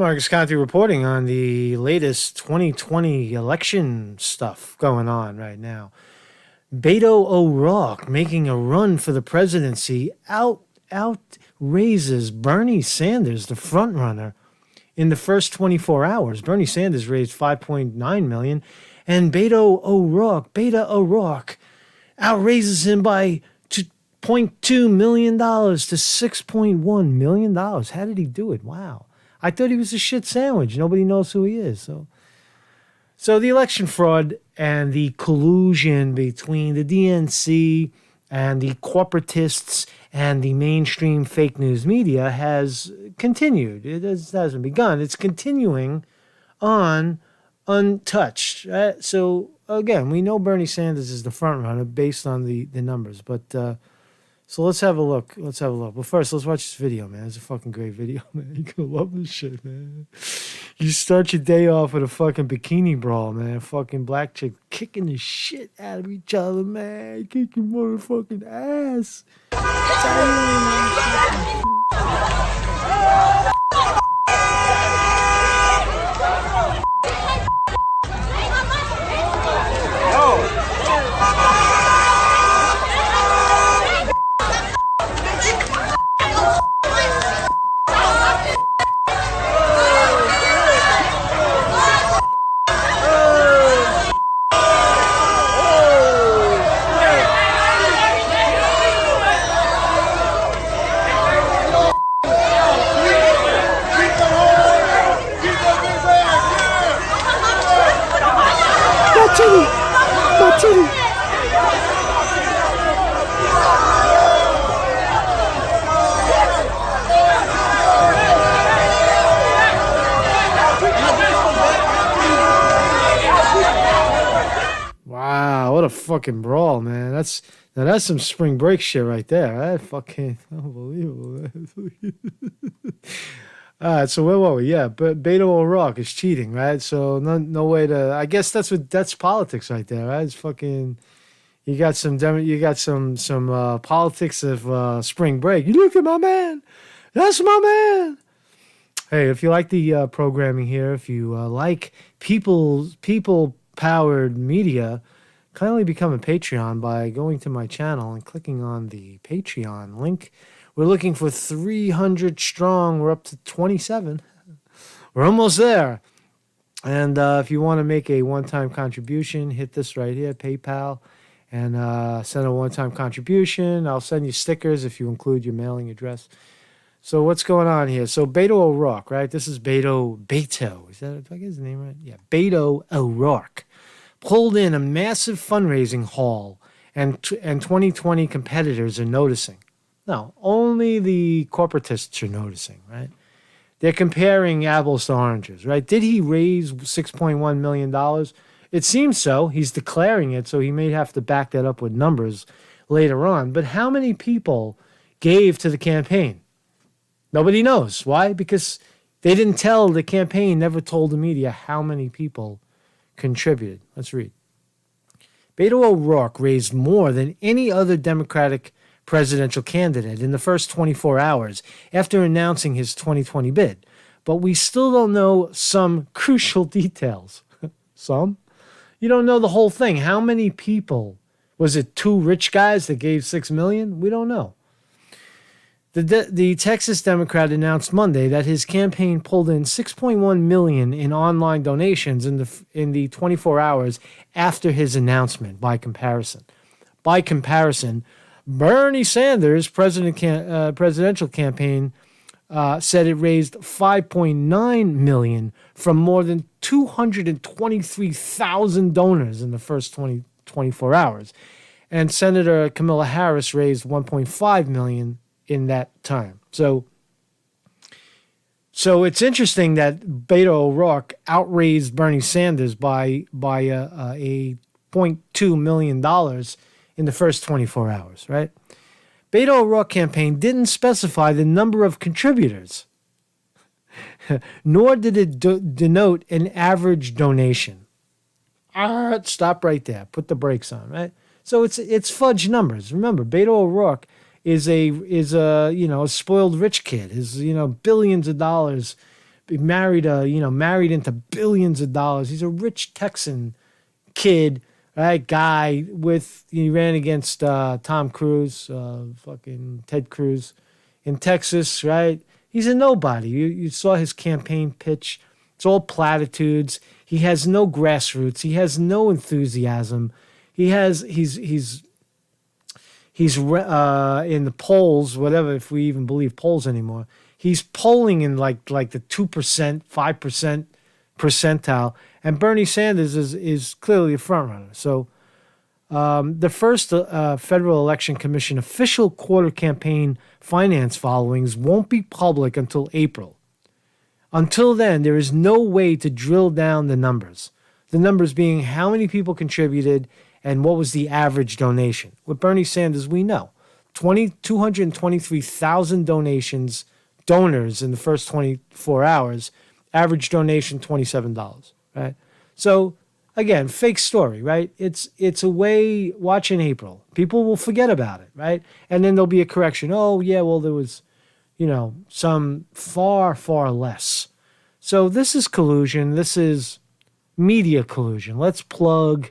Marcus Conte reporting on the latest 2020 election stuff going on right now. Beto O'Rourke making a run for the presidency outraises Bernie Sanders, the front runner, in the first 24 hours. Bernie Sanders raised 5.9 million, and Beto O'Rourke outraises him by $0.2 million to $6.1 million. How did he do it? Wow. I thought he was a shit sandwich. Nobody knows who he is. So the election fraud and the collusion between the DNC and the corporatists and the mainstream fake news media has continued. It hasn't begun. It's continuing on untouched. Right? So again, we know Bernie Sanders is the front runner based on the numbers, but so let's have a look. But first, let's watch this video, man. It's a fucking great video, man. You're gonna love this shit, man. You start your day off with a fucking bikini brawl, man. A fucking black chick kicking the shit out of each other, man. Kicking motherfucking ass. Wow, what a fucking brawl, man. That's some spring break shit right there. That fucking unbelievable. All right, so where were we? Yeah, but Beto O'Rourke is cheating, right? So no way to. I guess that's politics right there, right? It's fucking. You got some politics of spring break. You look at my man. That's my man. Hey, if you like the programming here, if you like people powered media, kindly become a Patreon by going to my channel and clicking on the Patreon link. We're looking for 300 strong. We're up to 27. We're almost there. And if you want to make a one-time contribution, hit this right here, PayPal, and send a one-time contribution. I'll send you stickers if you include your mailing address. So what's going on here? So Beto O'Rourke, right? This is Beto. Is that, do I get his name right? Yeah, Beto O'Rourke pulled in a massive fundraising haul, and 2020 competitors are noticing. No, only the corporatists are noticing, right? They're comparing apples to oranges, right? Did he raise $6.1 million? It seems so. He's declaring it, so he may have to back that up with numbers later on. But how many people gave to the campaign? Nobody knows. Why? Because they didn't tell, the campaign never told the media how many people contributed. Let's read. Beto O'Rourke raised more than any other Democratic presidential candidate in the first 24 hours after announcing his 2020 bid. But we still don't know some crucial details. Some? You don't know the whole thing. How many people? Was it two rich guys that gave $6 million? We don't know. The Texas Democrat announced Monday that his campaign pulled in $6.1 million in online donations in the 24 hours after his announcement. By comparison, Bernie Sanders' presidential campaign said it raised $5.9 million from more than 223,000 donors in the first 24 hours, and Senator Kamala Harris raised $1.5 million in that time. So it's interesting that Beto O'Rourke outraised Bernie Sanders by a $0.2 million in the first 24 hours, right? Beto O'Rourke campaign didn't specify the number of contributors, nor did it denote an average donation. Stop right there. Put the brakes on, right? So it's fudge numbers. Remember, Beto O'Rourke is a spoiled rich kid. His billions of dollars married married into billions of dollars. He's a rich Texan kid, right? Guy he ran against Tom Cruise, fucking Ted Cruz in Texas, right? He's a nobody. You saw his campaign pitch. It's all platitudes. He has no grassroots. He has no enthusiasm. He's in the polls, whatever, if we even believe polls anymore. He's polling in like the 2%, 5% percentile, and Bernie Sanders is clearly a frontrunner. So the first Federal Election Commission official quarter campaign finance followings won't be public until April. Until then, there is no way to drill down the numbers. The numbers being how many people contributed and what was the average donation. With Bernie Sanders, we know 223,000 donors in the first 24 hours, average donation $27, right? So again, fake story, right? It's a way, watch in April. People will forget about it, right? And then there'll be a correction. Oh, yeah, well, there was, some far, far less. So this is collusion. This is media collusion. Let's plug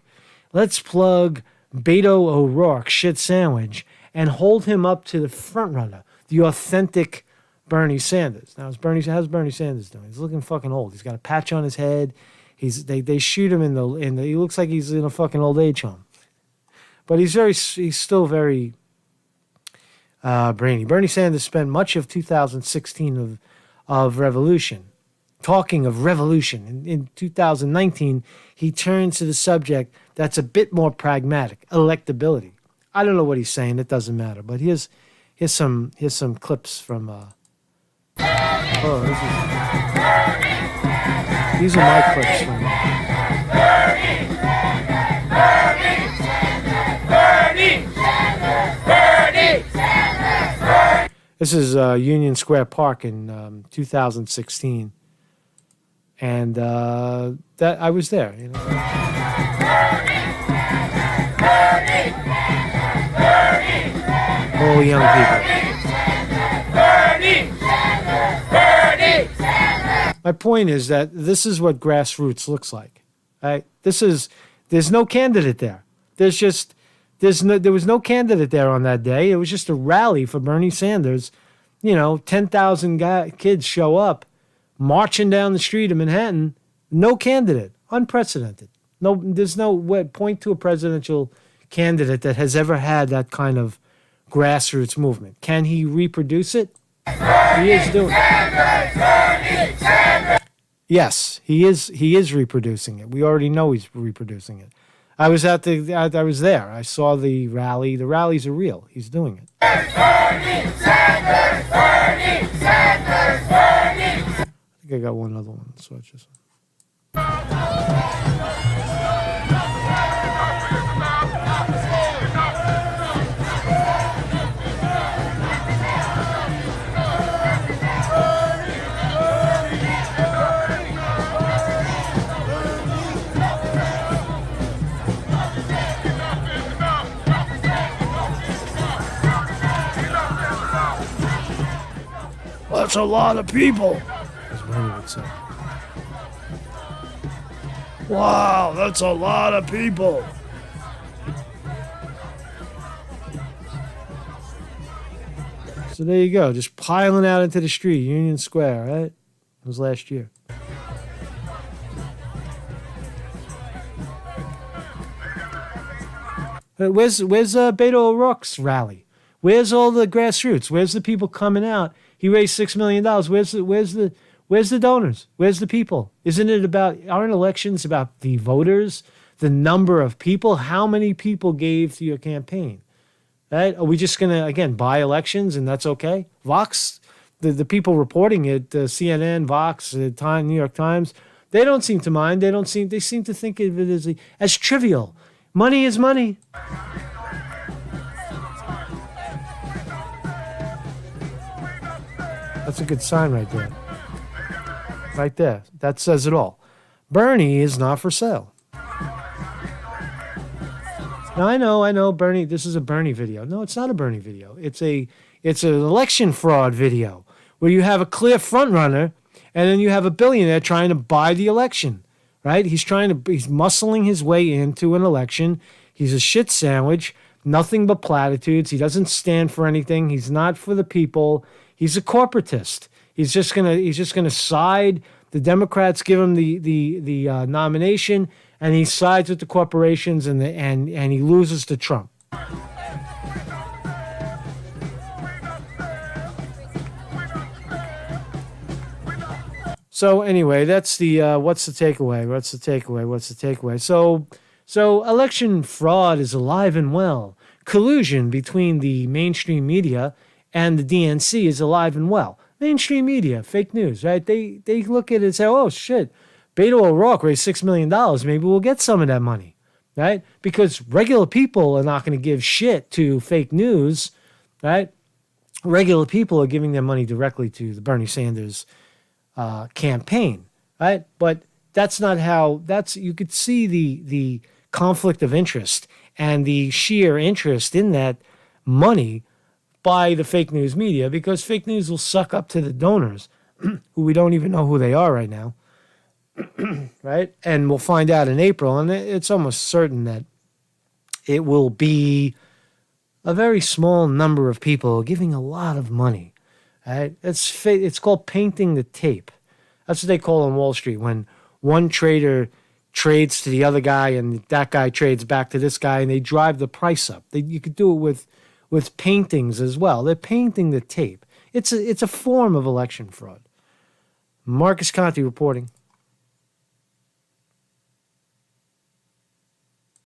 Beto O'Rourke, shit sandwich, and hold him up to the front runner, the authentic Bernie Sanders. Now, how's Bernie Sanders doing? He's looking fucking old. He's got a patch on his head. They shoot him in the he looks like he's in a fucking old age home. But he's still very brainy. Bernie Sanders spent much of 2016 of revolution, talking of revolution. In 2019, he turned to the subject that's a bit more pragmatic, electability. I don't know what he's saying. It doesn't matter. But here's some clips from. These are my clips from. This is Union Square Park in 2016, and that I was there. All young people. My point is that this is what grassroots looks like. Right? There's no candidate there. There was no candidate there on that day. It was just a rally for Bernie Sanders. 10,000 kids show up, marching down the street of Manhattan. No candidate. Unprecedented. No, there's no way. Point to a presidential candidate that has ever had that kind of grassroots movement. Can he reproduce it? He is doing it. Yes, he is reproducing it. We already know he's reproducing it. I was there. I saw the rally. The rallies are real. He's doing it. Bernie Sanders, Bernie Sanders, Bernie. I think I got one other one. So I just. That's a lot of people, as Bernie would say. Wow, that's a lot of people. So there you go, just piling out into the street, Union Square, right? It was last year. Where's Beto O'Rourke's rally? Where's all the grassroots? Where's the people coming out? He raised $6 million. Where's the donors? Where's the people? Aren't elections about the voters, the number of people? How many people gave to your campaign? Right? Are we just going to, again, buy elections and that's okay? Vox, the people reporting it, CNN, Vox, New York Times, they don't seem to mind. They seem to think of it as trivial. Money is money. That's a good sign right there. Right there. That says it all. Bernie is not for sale. Now, I know, Bernie, this is a Bernie video. No, it's not a Bernie video. It's an election fraud video where you have a clear front runner And then you have a billionaire trying to buy the election, right? He's muscling his way into an election. He's a shit sandwich, nothing but platitudes. He doesn't stand for anything. He's not for the people. He's a corporatist. He's just gonna side. The Democrats give him the nomination, and he sides with the corporations, and he loses to Trump. So anyway, that's the what's the takeaway? What's the takeaway? What's the takeaway? So election fraud is alive and well. Collusion between the mainstream media and the DNC is alive and well. Mainstream media, fake news, right? They look at it and say, oh shit, Beto O'Rourke raised $6 million. Maybe we'll get some of that money, right? Because regular people are not going to give shit to fake news, right? Regular people are giving their money directly to the Bernie Sanders campaign, right? But that's not how. You could see the conflict of interest and the sheer interest in that money by the fake news media, because fake news will suck up to the donors, who we don't even know who they are right now, right? And we'll find out in April, and it's almost certain that it will be a very small number of people giving a lot of money. Right? It's called painting the tape. That's what they call on Wall Street, when one trader trades to the other guy and that guy trades back to this guy, and they drive the price up. You could do it with paintings as well. They're painting the tape. It's a form of election fraud. Marcus Conte reporting.